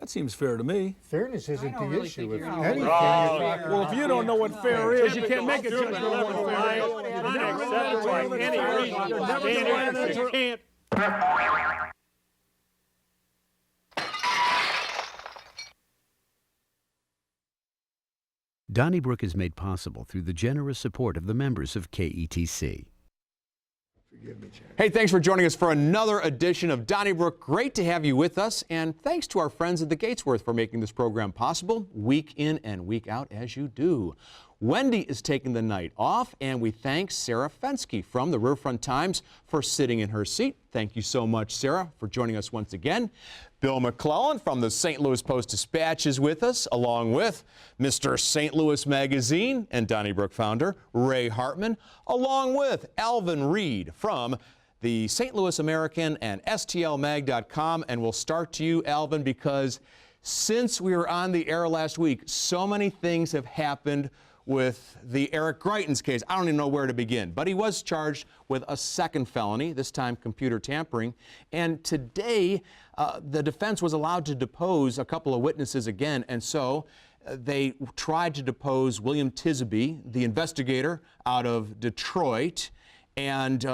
That seems fair to me. Fairness isn't the really issue. think If you're anything, Well, if you don't know what fair is, you can't make a judgment on what fair is. Unacceptable by any reasonable standard. You can't. Donnybrook is made possible through the generous support of the members of KETC. Hey, thanks for joining us for another edition of Donnybrook. Great to have you with us, and thanks to our friends at the Gatesworth for making this program possible week in and week out as you do. Wendy is taking the night off, and we thank Sarah Fenske from the Riverfront Times for sitting in her seat. Thank you so much, Sarah, for joining us once again. Bill McClellan from the St. Louis Post-Dispatch is with us, along with Mr. St. Louis Magazine and Donnybrook founder Ray Hartmann, along with Alvin Reid from the St. Louis American and STLmag.com. And we'll start to you, Alvin, because since we were on the air last week, so many things have happened with the Eric Greitens case. I don't even know where to begin, but he was charged with a second felony, this time computer tampering. And today, the defense was allowed to depose a couple of witnesses again, and so they tried to depose William Tisby, the investigator out of Detroit, and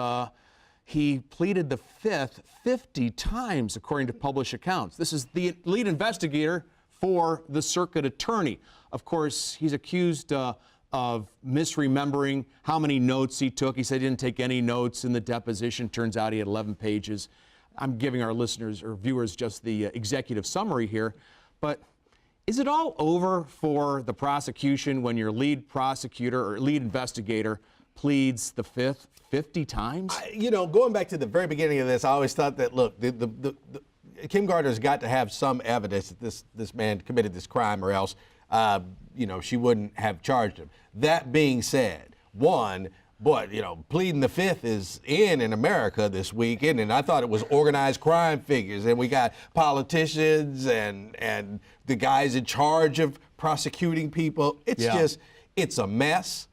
he pleaded the fifth 50 times, according to published accounts. This is the lead investigator for the circuit attorney. Of course, he's accused of misremembering how many notes he took. He said he didn't take any notes in the deposition. Turns out he had 11 pages. I'm giving our listeners or viewers just the executive summary here. But is it all over for the prosecution when your lead prosecutor or lead investigator pleads the fifth 50 times? You know, going back to the very beginning of this, I always thought that, look, Kim Gardner's got to have some evidence that this man committed this crime, or else, you know, she wouldn't have charged him. That being said, pleading the fifth is in America this weekend, and I thought it was organized crime figures, and we got politicians and the guys in charge of prosecuting people. It's a mess.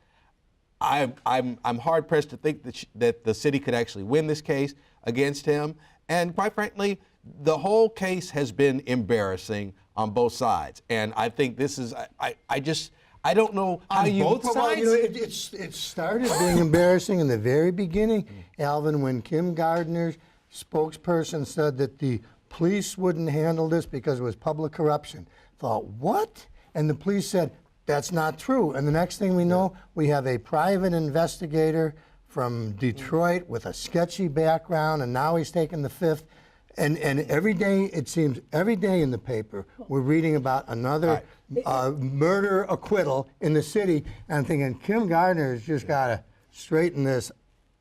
I'm hard pressed to think that the city could actually win this case against him, and quite frankly, the whole case has been embarrassing on both sides, and I think this is I don't know how on both sides. Well, you know, it started being embarrassing in the very beginning, Alvin, when Kim Gardner's spokesperson said that the police wouldn't handle this because it was public corruption. Thought, what? And the police said, that's not true. And the next thing we know, we have a private investigator from Detroit with a sketchy background, and now he's taking the fifth. And every day, it seems, every day in the paper, we're reading about another murder acquittal in the city. And I'm thinking, Kim Gardner has just got to straighten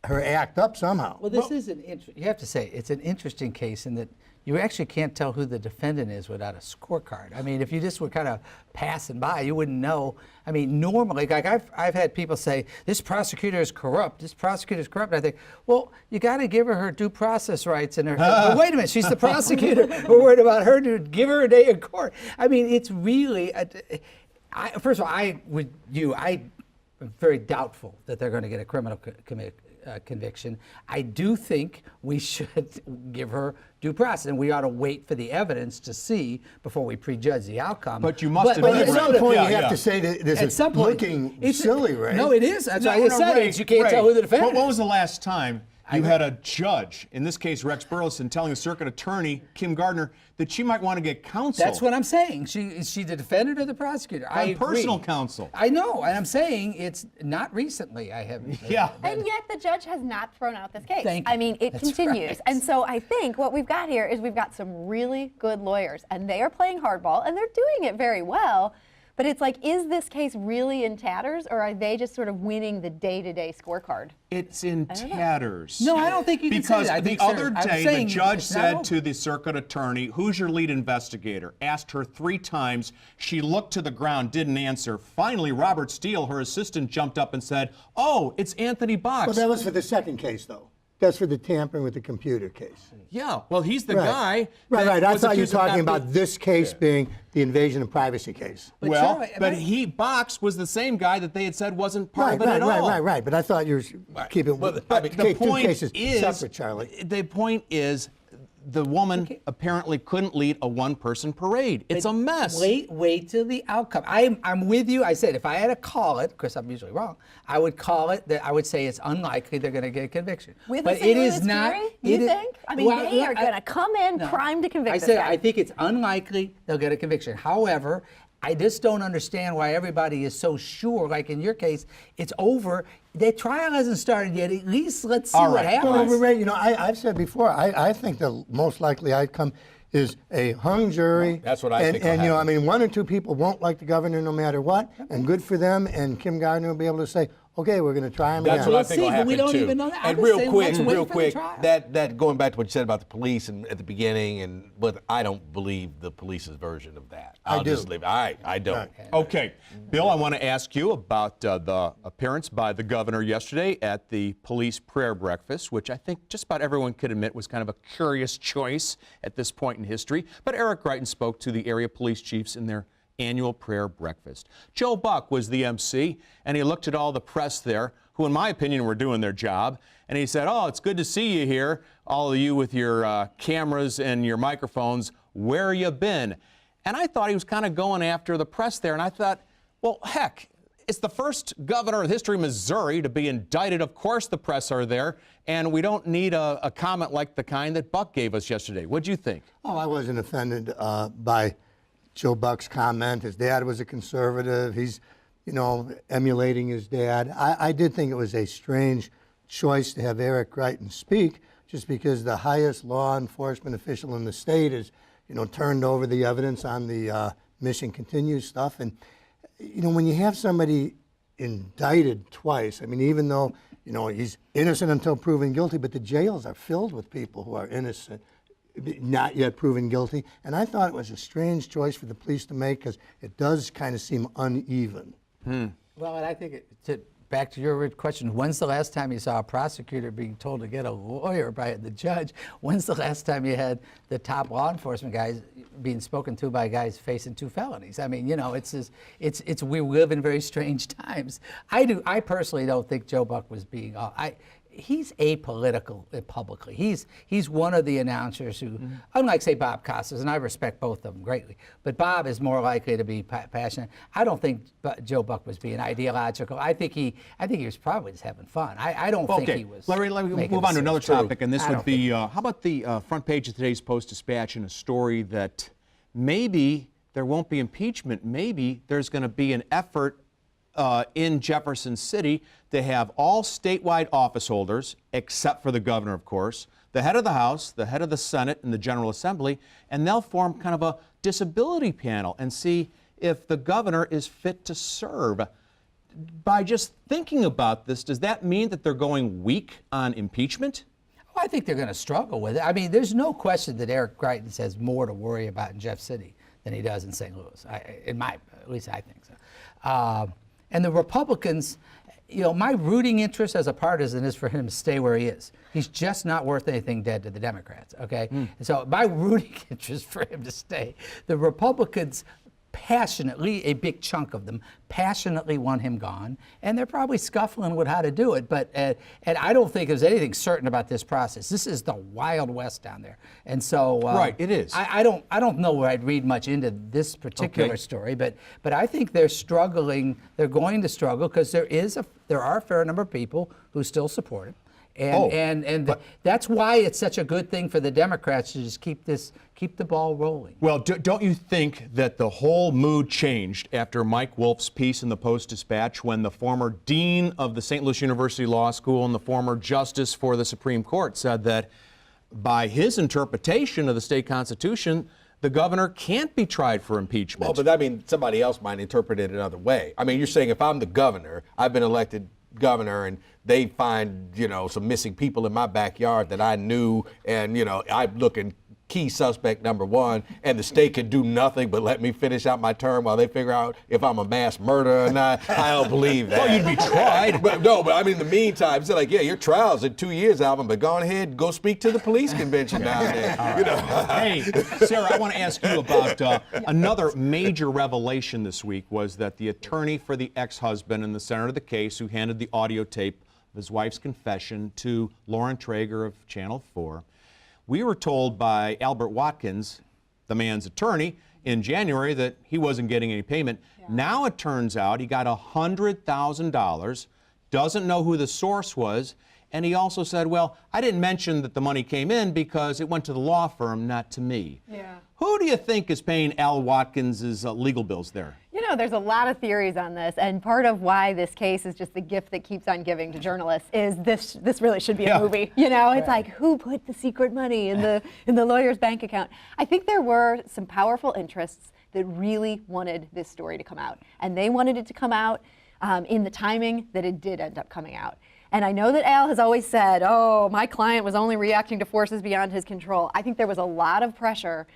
her act up somehow. Well, this is you have to say, it's an interesting case in that you actually can't tell who the defendant is without a scorecard. I mean, if you just were kind of passing by, you wouldn't know. I mean, normally, like I've had people say, this prosecutor is corrupt, this prosecutor is corrupt. And I think, well, you got to give her due process rights. And well, wait a minute, she's the prosecutor. We're worried about her to give her a day in court. I mean, it's really, first of all, I'm very doubtful that they're going to get a criminal conviction. I do think we should give her due process, and we ought to wait for the evidence to see before we prejudge the outcome. But you must But at admit, some point, you have to say that this At is some point, looking silly, right? No, it is. That's why I said it. You can't tell who the defendant is. When was the last time you had a judge, in this case Rex Burleson, telling the circuit attorney, Kim Gardner, that she might want to get counsel? That's what I'm saying. Is she the defendant or the prosecutor? I agree. Personal counsel. I know, and I'm saying it's not recently. I haven't. Yeah. And yet the judge has not thrown out this case. Thank you. I mean, it That's continues. right. And so I think what we've got here is we've got some really good lawyers, and they are playing hardball, and they're doing it very well. But it's like, is this case really in tatters, or are they just sort of winning the day-to-day scorecard? It's in tatters. No, I don't think you can say that. Because the other day, the judge said to the circuit attorney, who's your lead investigator? Asked her 3 times. She looked to the ground, didn't answer. Finally, Robert Steele, her assistant, jumped up and said, oh, it's Anthony Box. Well, that was for the second case, though. That's for the tampering with the computer case. Yeah, well, he's the guy. Right. I thought you were talking about this case being the invasion of privacy case. But Box was the same guy that they had said wasn't part of it at all. Right. But I thought you were keeping the point two cases is, separate, Charlie. The point is, the woman apparently couldn't lead a one-person parade. It's a mess. Wait till the outcome. I'm with you. I said if I had to call it, because I'm usually wrong, I would call it that I would say it's unlikely they're going to get a conviction. But it is not. You think? I mean, they are going to come in primed to convict this guy. I think it's unlikely they'll get a conviction. However, I just don't understand why everybody is so sure. Like in your case, it's over. The trial hasn't started yet. At least let's see what happens. Well, Ray, I've said before, I think the most likely outcome is a hung jury. That's what I think will And, I happen. mean, one or two people won't like the governor no matter what, and good for them, and Kim Gardner will be able to say, okay, we're going to try him again. That's what I think will see, but happen we don't too. even know that. I'm And just real saying, quick, let's wait for the trial. that going back to what you said about the police and at the beginning, but I don't believe the police's version of that. I'll do. just leave it. I don't. Okay, Bill, I want to ask you about the appearance by the governor yesterday at the police prayer breakfast, which I think just about everyone could admit was kind of a curious choice at this point in history. But Eric Greitens spoke to the area police chiefs in their annual prayer breakfast. Joe Buck was the MC, and he looked at all the press there, who in my opinion were doing their job, and he said, oh, it's good to see you here, all of you with your cameras and your microphones. Where you been? And I thought he was kind of going after the press there, and I thought, well, heck, it's the first governor in the history of Missouri to be indicted. Of course the press are there, and we don't need a comment like the kind that Buck gave us yesterday. What'd you think? Oh, I wasn't offended by Joe Buck's comment. His dad was a conservative. He's, emulating his dad. I did think it was a strange choice to have Eric Greitens speak, just because the highest law enforcement official in the state has, turned over the evidence on the mission continues stuff. And, when you have somebody indicted twice, I mean, even though, he's innocent until proven guilty, but the jails are filled with people who are innocent, not yet proven guilty. And I thought it was a strange choice for the police to make, because it does kind of seem uneven. Well, and I think, back to your question, when's the last time you saw a prosecutor being told to get a lawyer by the judge? When's the last time you had the top law enforcement guys being spoken to by guys facing 2 felonies? I mean, we live in very strange times. I personally don't think Joe Buck was being, he's apolitical publicly. He's one of the announcers who, unlike, say, Bob Costas, and I respect both of them greatly, but Bob is more likely to be passionate. I don't think Joe Buck was being ideological. I think he was probably just having fun. I don't think he was. Larry, let me move on to another topic, and this would be, how about the front page of today's Post-Dispatch and a story that maybe there won't be impeachment, maybe there's going to be an effort in Jefferson City to have all statewide office holders, except for the governor, of course, the head of the House, the head of the Senate, and the General Assembly, and they'll form kind of a disability panel and see if the governor is fit to serve. By just thinking about this, does that mean that they're going weak on impeachment? Well, I think they're going to struggle with it. I mean, there's no question that Eric Greitens has more to worry about in Jeff City than he does in St. Louis. At least I think so. And the Republicans, my rooting interest as a partisan is for him to stay where he is. He's just not worth anything dead to the Democrats, okay? And so my rooting interest for him to stay. The Republicans passionately, a big chunk of them, passionately want him gone, and they're probably scuffling with how to do it. But and I don't think there's anything certain about this process. This is the Wild West down there, and so right, it is. I don't know where I'd read much into this particular story, but I think they're struggling. They're going to struggle because there are a fair number of people who still support him. And that's why it's such a good thing for the Democrats to just keep the ball rolling. Well, don't you think that the whole mood changed after Mike Wolf's piece in the Post-Dispatch, when the former dean of the St. Louis University Law School and the former justice for the Supreme Court said that by his interpretation of the state constitution, the governor can't be tried for impeachment? Well, but I mean, somebody else might interpret it another way. I mean, you're saying if I'm the governor, I've been elected governor, and they find, some missing people in my backyard that I knew, and, I'm looking key suspect number 1, and the state could do nothing but let me finish out my term while they figure out if I'm a mass murderer or not. I don't believe that. Well, you'd be tried. But I mean, in the meantime, it's like, yeah, your trial's in 2 years, Alvin, but go ahead, go speak to the police convention down there. Hey, Sarah, I want to ask you about another major revelation this week was that the attorney for the ex-husband in the center of the case, who handed the audio tape of his wife's confession to Lauren Traeger of Channel 4, We were told by Albert Watkins, the man's attorney, in January that he wasn't getting any payment. Now it turns out he got $100,000, doesn't know who the source was, and he also said, well, I didn't mention that the money came in because it went to the law firm, not to me. Yeah. Who do you think is paying Al Watkins' legal bills there? You know, there's a lot of theories on this, and part of why this case is just the gift that keeps on giving to journalists is this really should be a movie. You know, it's like, who put the secret money in the lawyer's bank account? I think there were some powerful interests that really wanted this story to come out, and they wanted it to come out in the timing that it did end up coming out. And I know that Al has always said, oh, my client was only reacting to forces beyond his control. I think there was a lot of pressure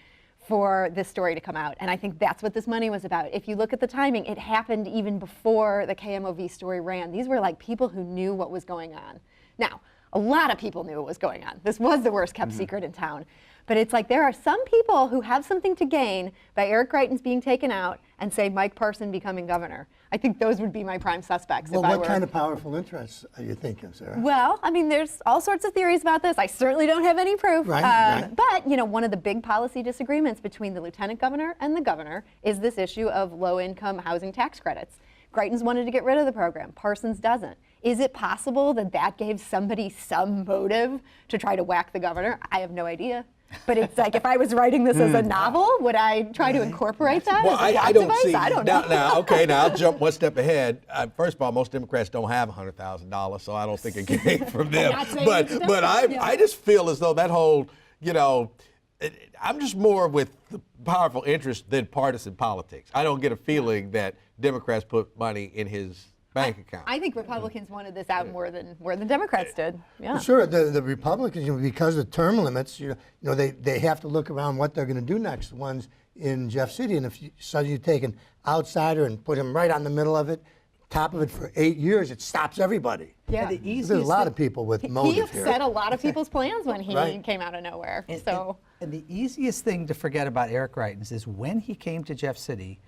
for this story to come out, and I think that's what this money was about. If you look at the timing, it happened even before the KMOV story ran. These were like people who knew what was going on. Now, a lot of people knew what was going on. This was the worst kept secret in town. But it's like there are some people who have something to gain by Eric Greitens being taken out and, say, Mike Parson becoming governor. I think those would be my prime suspects. Well, if I what were... kind of powerful interests are you thinking, Sarah? Well, I mean, there's all sorts of theories about this. I certainly don't have any proof. Right. But, you know, one of the big policy disagreements between the lieutenant governor and the governor is this issue of low-income housing tax credits. Greitens wanted to get rid of the program. Parsons doesn't. Is it possible that that gave somebody some motive to try to whack the governor? I have no idea. But it's like, if I was writing this as a novel, would I try to incorporate that Well, as a plot I don't device? see. I don't know. Now I'll jump one step ahead. First of all, most Democrats don't have $100,000, so I don't think it came from them. not saying But it's I just feel as though that whole, you know, I'm just more with the powerful interest than partisan politics. I don't get a feeling that Democrats put money in his bank account. I think Republicans wanted this out more than Democrats did. Yeah. Sure, the Republicans, you know, because of term limits, you know, they have to look around what they're going to do next. The ones in Jeff City, and if you suddenly take an outsider and put him right on the middle of it, top of it for 8 years, it stops everybody. Yeah. There's a lot of people with motive He here. upset a lot of people's plans when he Right. came out of nowhere. And the easiest thing to forget about Eric Greitens is when he came to Jeff City,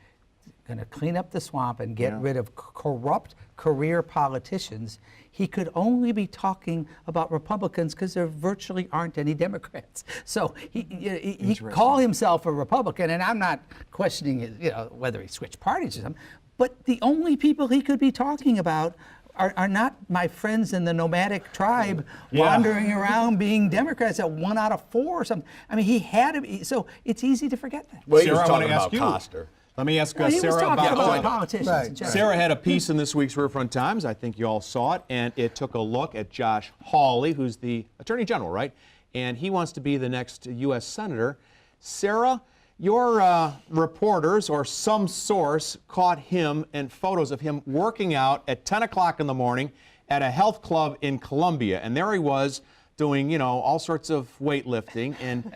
going to clean up the swamp and get rid of corrupt career politicians, he could only be talking about Republicans because there virtually aren't any Democrats. So he call himself a Republican, and I'm not questioning his, you know, whether he switched parties or something, but the only people he could be talking about are not my friends in the nomadic tribe wandering around being Democrats at 1 out of 4 or something. I mean, he had to be, so it's easy to forget that. Well, he Sarah, was I wanna talking ask about you. Coster. Let me ask He was Sarah talking about about politicians Right. in general. Sarah had a piece in this week's Riverfront Times. I think you all saw it, and it took a look at Josh Hawley, who's the Attorney General, right? And he wants to be the next U.S. Senator. Sarah, your reporters or some source caught him and photos of him working out at 10 o'clock in the morning at a health club in Columbia, and there he was doing, you know, all sorts of weightlifting. And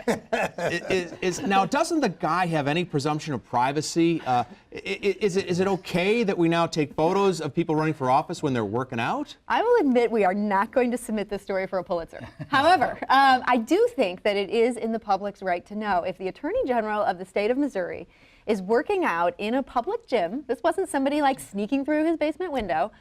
now, doesn't the guy have any presumption of privacy? Is it okay that we now take photos of people running for office when they're working out? I will admit we are not going to submit this story for a Pulitzer. However, I do think that it is in the public's right to know if the Attorney General of the state of Missouri is working out in a public gym. This wasn't somebody like sneaking through his basement window.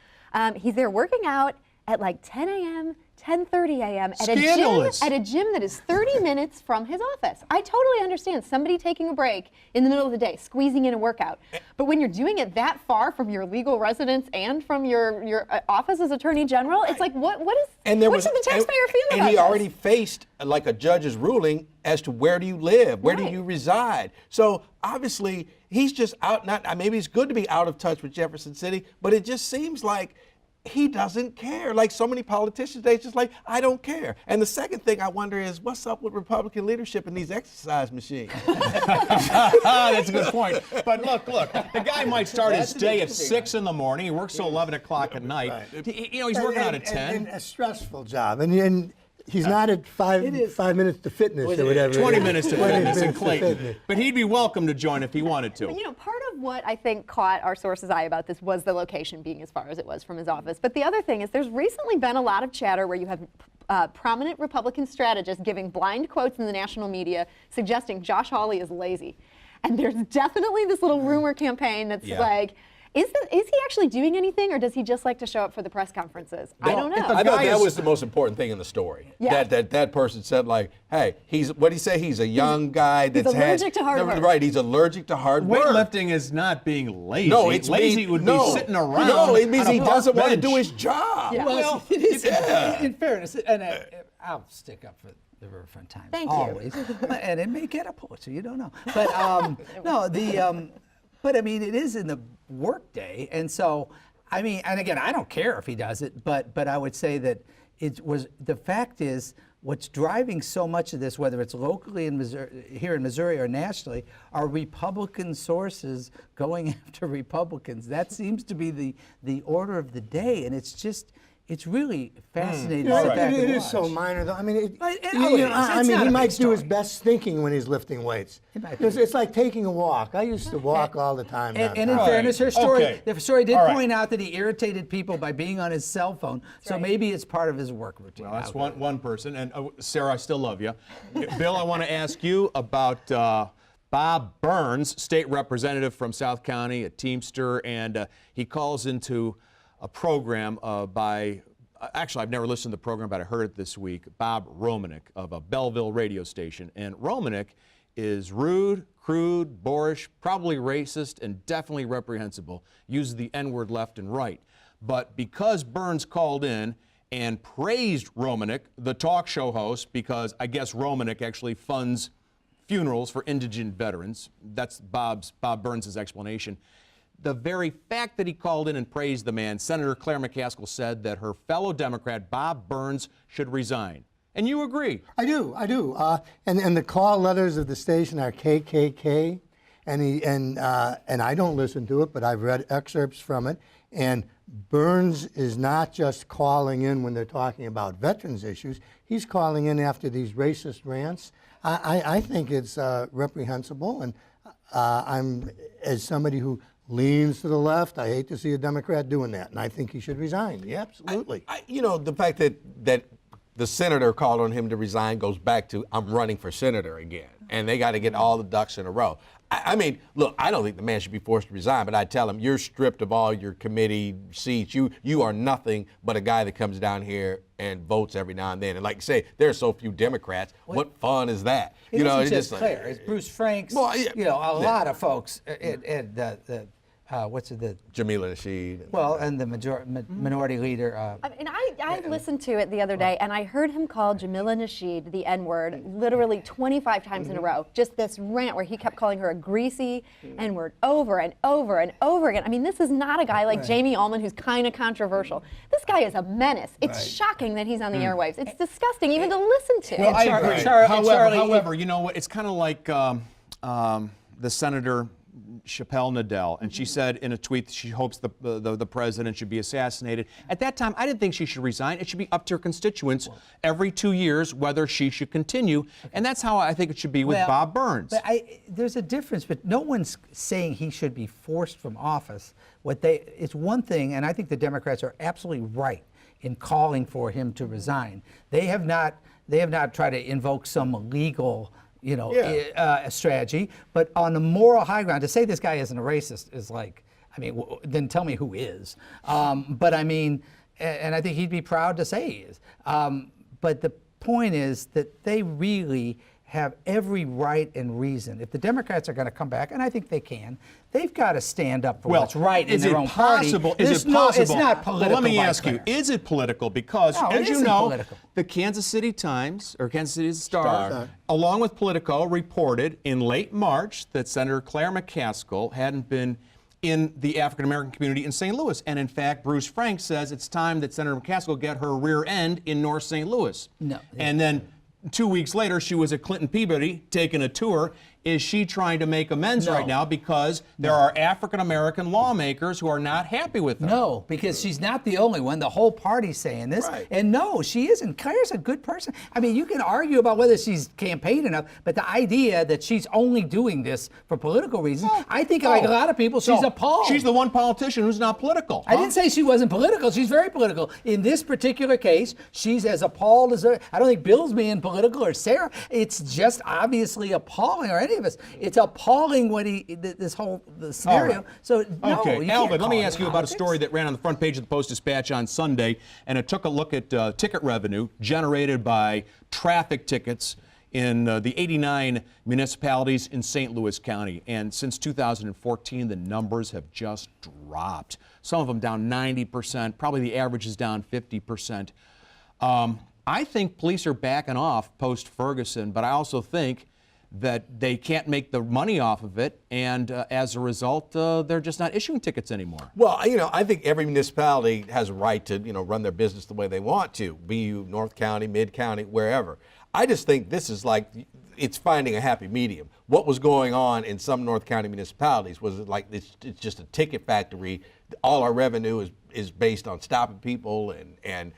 He's there working out at like 10 a.m., 10:30 a.m. at a gym that is 30 minutes from his office. I totally understand somebody taking a break in the middle of the day, squeezing in a workout. But when you're doing it that far from your legal residence and from your office as Attorney General, it's like, what should the taxpayer feel about And he this? already faced like a judge's ruling as to where do you live, where do Right. you reside. So obviously he's just out. Maybe it's good to be out of touch with Jefferson City, but it just seems like he doesn't care. Like so many politicians, they just like, I don't care. And the second thing I wonder is, what's up with Republican leadership and these exercise machines? That's a good point. But look, the guy might start his day at 6 in the morning. He works till 11 o'clock at night. Right. You know, he's working out at 10. And a stressful job. And he's not at 5 minutes to fitness or whatever. 20 minutes to 20 fitness in minutes to Clayton. fitness. But he'd be welcome to join if he wanted to. You know, part of what I think caught our source's eye about this was the location being as far as it was from his office. But the other thing is there's recently been a lot of chatter where you have prominent Republican strategists giving blind quotes in the national media suggesting Josh Hawley is lazy. And there's definitely this little rumor campaign that's like, Is he actually doing anything, or does he just like to show up for the press conferences? I don't know. I thought that was the most important thing in the story. Yeah. That person said, like, hey, what did he say? He's a young guy that's allergic to hard work. Right, he's allergic to hard work. Weightlifting is not being lazy. No, it's lazy would be sitting around. No, it means on a he doesn't want to bench. do his job. Yeah. Well, it is, in fairness, and I'll stick up for the Riverfront Times. Thank you. Always. And it may get a Pulitzer, you don't know. But no, but I mean, it is in the workday, and so I mean, and again, I don't care if he does it, but I would say that the fact is, what's driving so much of this, whether it's locally in Missouri, here in Missouri or nationally, are Republican sources going after Republicans. That seems to be the order of the day, and it's really fascinating. to sit back It and is so watch. minor, though. I mean, It's he not a might big do his story. best thinking when he's lifting weights. might be. Because it's like taking a walk. I used to walk all the time. And in downtown. fairness, her story, Okay. the story did All right. point out that he irritated people by being on his cell phone. So right. maybe it's part of his work routine. Well, that's one person. And Sarah, I still love you. Bill, I want to ask you about Bob Burns, state representative from South County, a Teamster, and he calls into a program by, actually, I've never listened to the program, but I heard it this week, Bob Romanek of a Belleville radio station. And Romanek is rude, crude, boorish, probably racist, and definitely reprehensible, uses the N-word left and right. But because Burns called in and praised Romanek, the talk show host, because I guess Romanek actually funds funerals for indigent veterans. That's Bob Burns' explanation. The very fact that he called in and praised the man, Senator Claire McCaskill said that her fellow Democrat, Bob Burns, should resign. And you agree? I do. And the call letters of the station are KKK, and I don't listen to it, but I've read excerpts from it. And Burns is not just calling in when they're talking about veterans issues. He's calling in after these racist rants. I think it's reprehensible, and I'm, as somebody who leans to the left, I hate to see a Democrat doing that, and I think he should resign. Yeah, absolutely. The fact that the senator called on him to resign goes back to, I'm running for senator again, and they got to get all the ducks in a row. I mean, look, I don't think the man should be forced to resign, but I tell him, you're stripped of all your committee seats. You are nothing but a guy that comes down here and votes every now and then. And like you say, there are so few Democrats. What fun is that? It isn't it's just like, Claire. It's Bruce Franks. Well, yeah. A lot of folks. What's the Jamila Nasheed. and the minority leader. And I listened to it the other day, and I heard him call Jamila Nasheed the N-word literally 25 times in a row. Just this rant where he kept calling her a greasy N-word over and over and over again. I mean, this is not a guy like Jamie Allman who's kind of controversial. This guy is a menace. It's shocking that he's on the airwaves. It's disgusting even to listen to. Well, I agree. Charlie, However, you know what? It's kind of like the Senator Chappelle Nadell, and she said in a tweet that she hopes the president should be assassinated. At that time, I didn't think she should resign. It should be up to her constituents every 2 years whether she should continue, and that's how I think it should be with Bob Burns. But there's a difference, but no one's saying he should be forced from office. It's one thing, and I think the Democrats are absolutely right in calling for him to resign. They have not tried to invoke some legal strategy, but on the moral high ground, to say this guy isn't a racist is like, I mean, then tell me who is. But I mean, and I think he'd be proud to say he is. But the point is that they really have every right and reason. If the Democrats are going to come back, and I think they can, they've got to stand up for what's right in their own party. Is it possible? It's not political. Well, let me by ask you, Claire. is it political? Because, No, it as you isn't know, political. the Kansas City Times, or Kansas City Star, along with Politico, reported in late March that Senator Claire McCaskill hadn't been in the African-American community in St. Louis. And in fact, Bruce Frank says it's time that Senator McCaskill get her rear end in North St. Louis. No. And then 2 weeks later, she was at Clinton Peabody taking a tour. Is she trying to make amends right now because there are African-American lawmakers who are not happy with her? No, because she's not the only one. The whole party's saying this. Right. And no, she isn't. Claire's a good person. I mean, you can argue about whether she's campaigned enough, but the idea that she's only doing this for political reasons, I think like a lot of people, she's appalled. She's the one politician who's not political. I didn't say she wasn't political. She's very political. In this particular case, she's as appalled as her. I don't think Bill's being political or Sarah. It's just obviously appalling, or any any of us. It's appalling what this whole scenario. Right. So no, Okay, you Alvin, can't let me call it ask you about a politics. story that ran on the front page of the Post-Dispatch on Sunday, and it took a look at ticket revenue generated by traffic tickets in the 89 municipalities in St. Louis County. And since 2014, the numbers have just dropped. Some of them down 90%, probably the average is down 50%. I think police are backing off post-Ferguson, but I also think that they can't make the money off of it, and as a result, they're just not issuing tickets anymore. Well, I think every municipality has a right to, run their business the way they want to, be you North County, Mid County, wherever. I just think this is like, it's finding a happy medium. What was going on in some North County municipalities was like it's just a ticket factory. All our revenue is based on stopping people and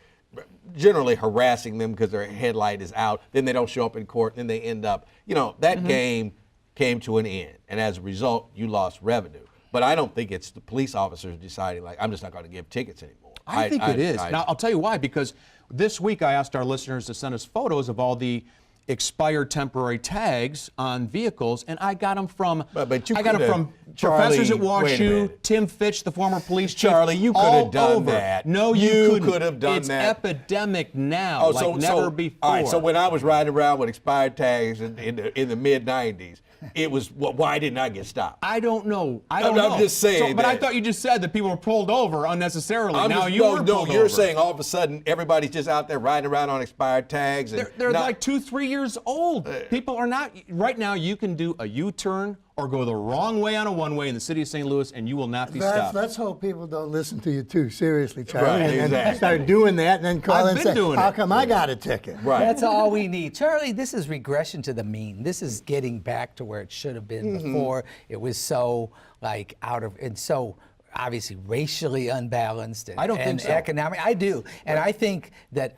generally harassing them because their headlight is out. Then they don't show up in court. Then they end up, that game came to an end. And as a result, you lost revenue. But I don't think it's the police officers deciding, like, I'm just not going to give tickets anymore. I think it is. Now, I'll tell you why, because this week I asked our listeners to send us photos of all the expired temporary tags on vehicles, and I got them from professors at WashU, Tim Fitch, the former police chief. Charlie, you could have done that. No, you could have done it's that. It's epidemic now, never before. All right, so when I was riding around with expired tags in the mid-'90s, it was, why didn't I get stopped? I don't know. I'm just saying. But I thought you just said that people were pulled over unnecessarily. You're saying all of a sudden everybody's just out there riding around on expired tags. And they're like 2-3 years old. People are not. Right now, you can do a U-turn or go the wrong way on a one-way in the city of St. Louis, and you will not be stopped. Let's hope people don't listen to you too seriously, Charlie, right, and exactly. start doing that, and then call and say, "How come I got a ticket?" Right. That's all we need, Charlie. This is regression to the mean. This is getting back to where it should have been before. It was so so obviously racially unbalanced. And, I don't think so. Economic. I do, and I think that.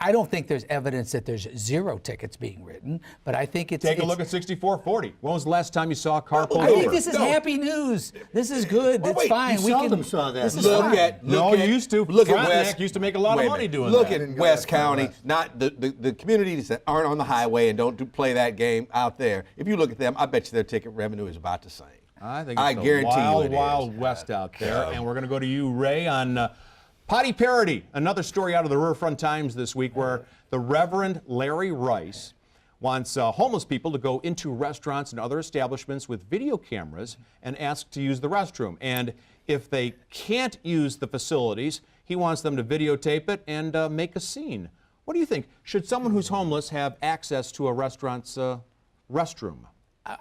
I don't think there's evidence that there's 0 tickets being written, but I think it's... Take a look at 6440. When was the last time you saw a car pulled I over? think this is happy news. This is good. It's fine. You seldom saw that. This is fine. You used to. Look at Frontenac West. used to make a lot of money doing Look that. at West County, not the communities that aren't on the highway and don't play that game out there. If you look at them, I bet you their ticket revenue is about the same. I think it's guarantee you it wild is. west out there. And we're going to go to you, Ray, on potty parody. Another story out of the Riverfront Times this week where the Reverend Larry Rice wants homeless people to go into restaurants and other establishments with video cameras and ask to use the restroom. And if they can't use the facilities, he wants them to videotape it and make a scene. What do you think? Should someone who's homeless have access to a restaurant's restroom?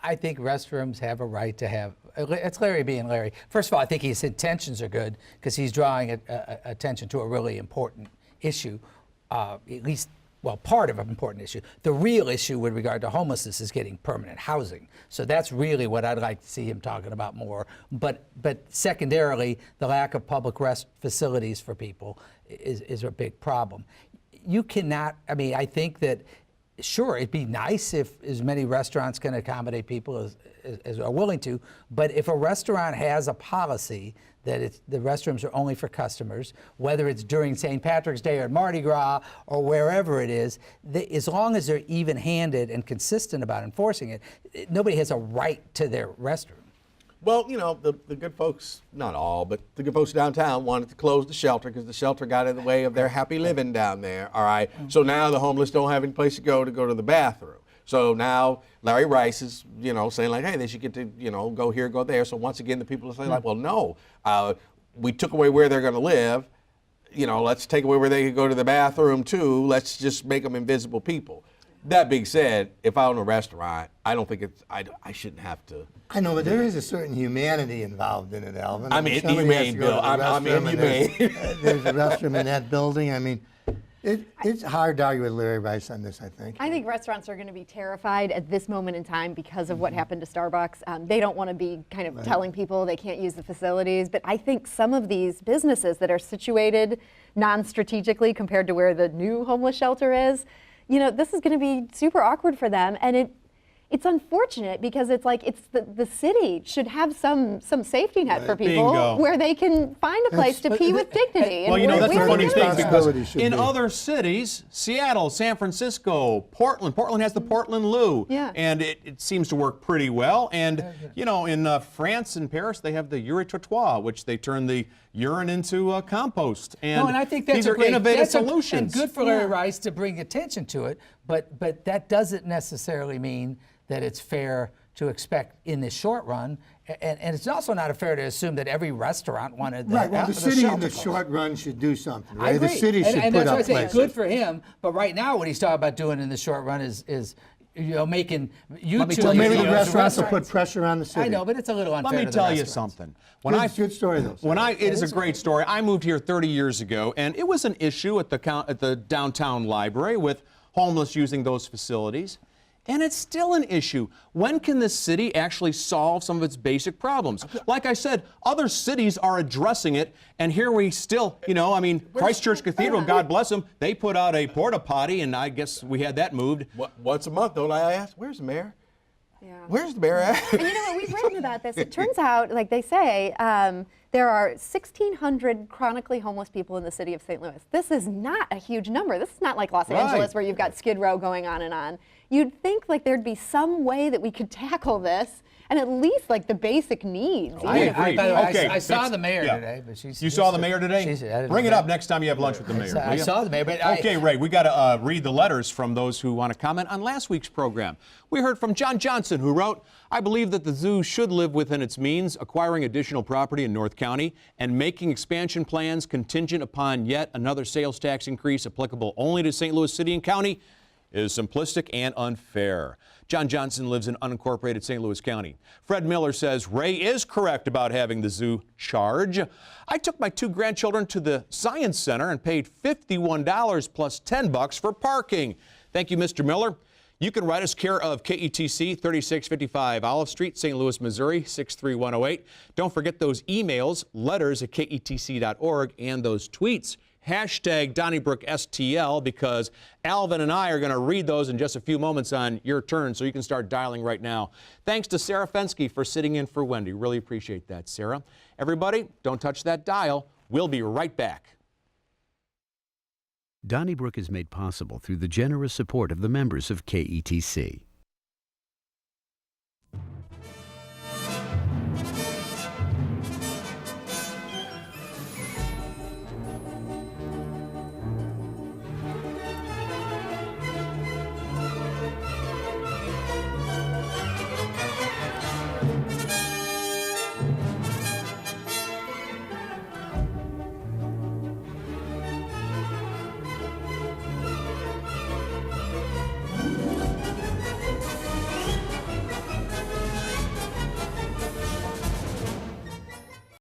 I think restrooms have a right to have. It's Larry being Larry. First of all, I think his intentions are good because he's drawing attention to a really important issue, at least. Well, part of an important issue. The real issue with regard to homelessness is getting permanent housing. So that's really what I'd like to see him talking about more. But secondarily, the lack of public rest facilities for people is a big problem. You cannot, I think that, sure, it'd be nice if as many restaurants can accommodate people as are willing to, but if a restaurant has a policy that the restrooms are only for customers, whether it's during St. Patrick's Day or Mardi Gras or wherever it is, as long as they're even-handed and consistent about enforcing it, nobody has a right to their restroom. Well, the good folks, not all, but the good folks downtown wanted to close the shelter because the shelter got in the way of their happy living down there, all right? So now the homeless don't have any place to go to the bathroom. So now Larry Rice is, saying like, hey, they should get to, go here, go there. So once again, the people are saying like, well, no, we took away where they're going to live. Let's take away where they can go to the bathroom too. Let's just make them invisible people. That being said, if I own a restaurant, I don't think I shouldn't have to. I know, but there is a certain humanity involved in it, Alvin. Humane, Bill. Humane. There's a restroom in that building. It's hard to argue with Larry Rice on this, I think. I think restaurants are going to be terrified at this moment in time because of what happened to Starbucks. They don't want to be kind of telling people they can't use the facilities, but I think some of these businesses that are situated non-strategically compared to where the new homeless shelter is, this is going to be super awkward for them, and it's unfortunate because it's like the city should have some safety net for people Bingo. where they can find a place to pee with dignity. Well, you know, that's the funny thing Responsibility because should in be. other cities, Seattle, San Francisco, Portland has the Portland loo, Yeah. and it seems to work pretty well. And, you know, in France and Paris, they have the urine-trottoir, which they turn the urine into compost. And, No, and I think that's these a are great, innovative that's solutions. and good for Larry Rice to bring attention to it, but that doesn't necessarily mean that it's fair to expect in the short run, and it's also not fair to assume that every restaurant wanted that. Right, well, the city in the shelter short run should do something, I right? agree. The city should and put that's why I up say places. good for him, but right now what he's talking about doing in the short run is you know, making YouTube. Well, maybe videos the of restaurants will put pressure on the city. I know, but it's a little unfair. Let me to the tell you restaurants. something. Good story, though. It is a great story. I moved here 30 years ago, and it was an issue at the downtown library with homeless using those facilities. And it's still an issue. When can the city actually solve some of its basic problems? Like I said, other cities are addressing it, and here we still, you know, I mean, Christchurch Cathedral, God bless them, they put out a porta potty, and I guess we had that moved. Once a month, don't I ask, where's the mayor? Yeah. Where's the mayor at? And you know what, we've written about this. It turns out, like they say, there are 1,600 chronically homeless people in the city of St. Louis. This is not a huge number. This is not like Los Angeles where you've got Skid Row going on and on. You'd think like there'd be some way that we could tackle this and at least like the basic needs. I agree. By the way, Okay, I saw that's- the mayor yeah. today, but she's. You saw the mayor today? Bring it up next time you have lunch with the mayor. I will ya? saw the mayor, but Okay, Ray, we got to read the letters from those who want to comment on last week's program. We heard from John Johnson, who wrote, I believe that the zoo should live within its means, acquiring additional property in North County and making expansion plans contingent upon yet another sales tax increase applicable only to St. Louis City and County is simplistic and unfair. John Johnson lives in unincorporated St. Louis County. Fred Miller says Ray is correct about having the zoo charge. I took my 2 grandchildren to the Science Center and paid $51 plus $10 for parking. Thank you, Mr. Miller. You can write us care of KETC, 3655 Olive Street, St. Louis, Missouri, 63108. Don't forget those emails, letters at ketc.org, and those tweets. Hashtag Donnybrook STL, because Alvin and I are going to read those in just a few moments on your turn, so you can start dialing right now. Thanks to Sarah Fenske for sitting in for Wendy. Really appreciate that, Sarah. Everybody, don't touch that dial. We'll be right back. Donnybrook is made possible through the generous support of the members of KETC.